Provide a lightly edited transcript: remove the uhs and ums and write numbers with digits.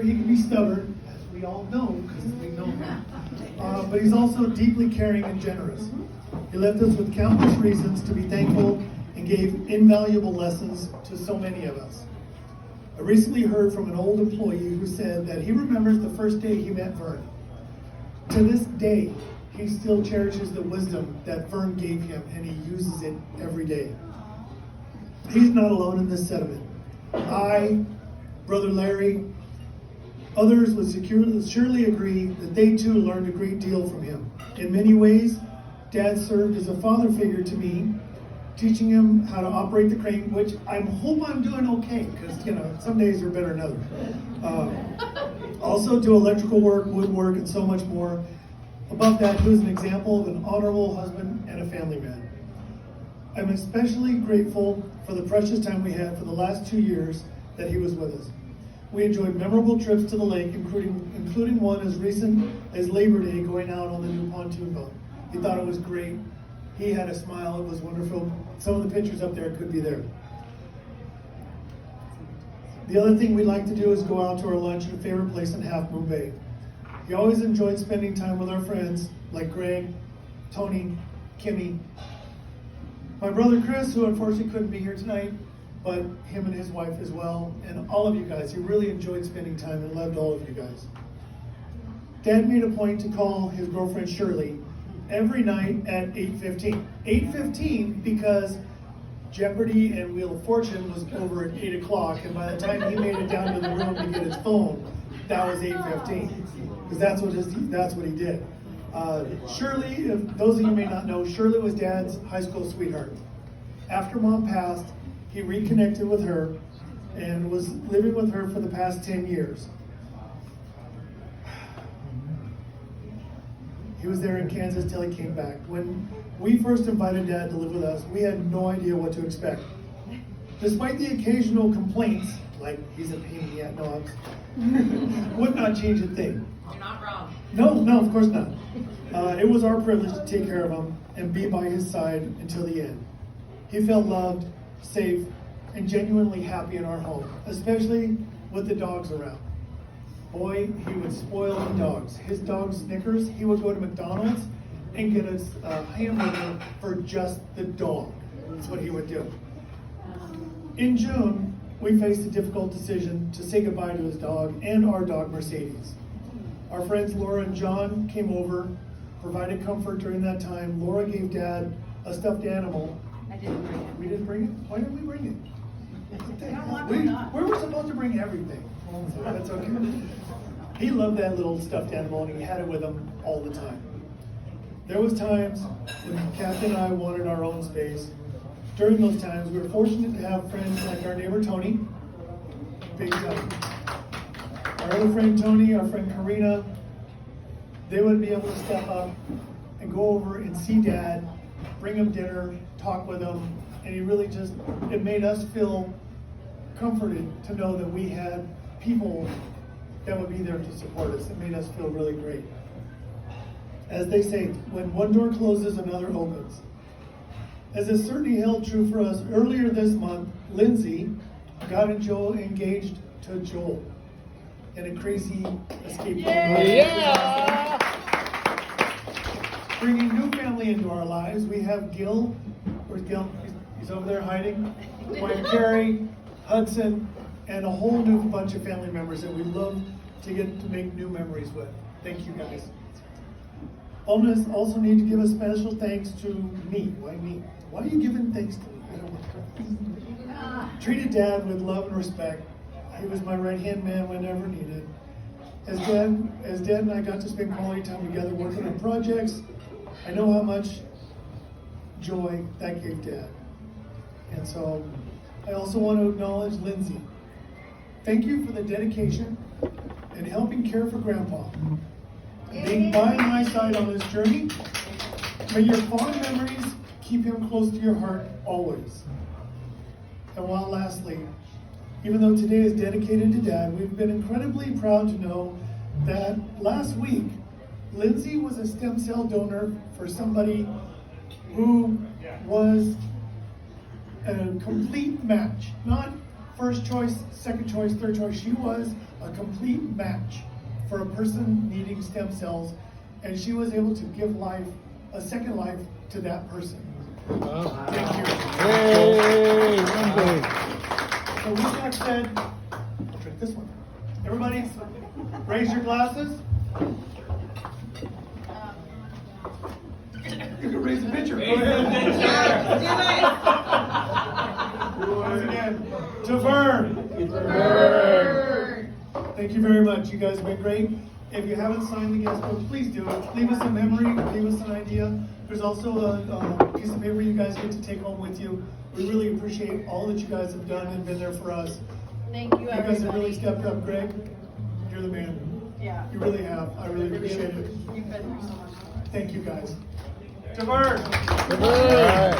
He can be stubborn, as we all know, because we know him. But he's also deeply caring and generous. He left us with countless reasons to be thankful and gave invaluable lessons to so many of us. I recently heard from an old employee who said that he remembers the first day he met Vern. To this day, he still cherishes the wisdom that Vern gave him, and he uses it every day. He's not alone in this sentiment. I, Brother Larry, others would surely agree that they too learned a great deal from him. In many ways, Dad served as a father figure to me, teaching him how to operate the crane, which I hope I'm doing okay, because some days are better than others. Also to electrical work, woodwork, and so much more. Above that, he was an example of an honorable husband and a family man. I'm especially grateful for the precious time we had for the last 2 years that he was with us. We enjoyed memorable trips to the lake, including one as recent as Labor Day, going out on the new pontoon boat. He thought it was great. He had a smile. It was wonderful. Some of the pictures up there could be there. The other thing we like to do is go out to our lunch at a favorite place in Half Moon Bay. He always enjoyed spending time with our friends like Greg, Tony, Kimmy, my brother Chris, who unfortunately couldn't be here tonight, but him and his wife as well, and all of you guys. He really enjoyed spending time and loved all of you guys. Dad made a point to call his girlfriend Shirley every night at 8:15. 8:15 because Jeopardy and Wheel of Fortune was over at 8 o'clock, and by the time he made it down to the room to get his phone, that was 8:15, because that's what he did. Shirley, if those of you may not know, Shirley was Dad's high school sweetheart. After Mom passed, he reconnected with her and was living with her for the past 10 years. He was there in Kansas till he came back. When we first invited Dad to live with us, we had no idea what to expect. Despite the occasional complaints, like he's a pain in the ass, would not change a thing. You're not wrong. No, of course not. It was our privilege to take care of him and be by his side until the end. He felt loved, safe, and genuinely happy in our home, especially with the dogs around. Boy, he would spoil the dogs. His dog Snickers, he would go to McDonald's and get us a hamburger for just the dog. That's what he would do. In June, we faced a difficult decision to say goodbye to his dog and our dog Mercedes. Our friends Laura and John came over, provided comfort during that time. Laura gave Dad a stuffed animal. I didn't bring it. We didn't bring it? Why didn't we bring it? We were supposed to bring everything. So that's okay. He loved that little stuffed animal, and he had it with him all the time. There was times when Captain and I wanted our own space. During those times, we were fortunate to have friends like our neighbor Tony, big time. Our other friend Tony, our friend Karina, they would be able to step up and go over and see Dad, bring him dinner, talk with him, and it made us feel comforted to know that we had people that would be there to support us. It made us feel really great. As they say, when one door closes, another opens. As is certainly held true for us, earlier this month, Lindsay got engaged to Joel in a crazy escape. Yeah! Bringing new family into our lives, we have Gil. Where's Gil? He's over there hiding. Wife Carrie, Hudson, and a whole new bunch of family members that we love to get to make new memories with. Thank you guys. Also need to give a special thanks to me. Why me? Why are you giving thanks to me? I don't know. Treated Dad with love and respect. He was my right-hand man whenever needed. As Dad and I got to spend quality time together working on projects, I know how much joy that gave Dad. And so I also want to acknowledge Lindsay. Thank you for the dedication and helping care for Grandpa. Being by my side on this journey, may your fond memories keep him close to your heart always. And lastly, even though today is dedicated to Dad, we've been incredibly proud to know that last week, Lindsay was a stem cell donor for somebody who was a complete match. Not first choice, second choice, third choice. She was a complete match for a person needing stem cells, and she was able to give life, a second life, to that person. Wow. Thank you. Yay! Wednesday. So with that said, drink this one. Everybody, raise your glasses. You can raise a picture. Go ahead. Once again, to Vern. Thank you very much. You guys have been great. If you haven't signed the guest book, please do it. Leave us a memory, leave us an idea. There's also a piece of paper you guys get to take home with you. We really appreciate all that you guys have done and been there for us. Thank you, You guys have really everybody. stepped up, Greg. You're the man. Yeah. You really have. I really appreciate it. You've been through so much. Thank you guys. To Vern. Good.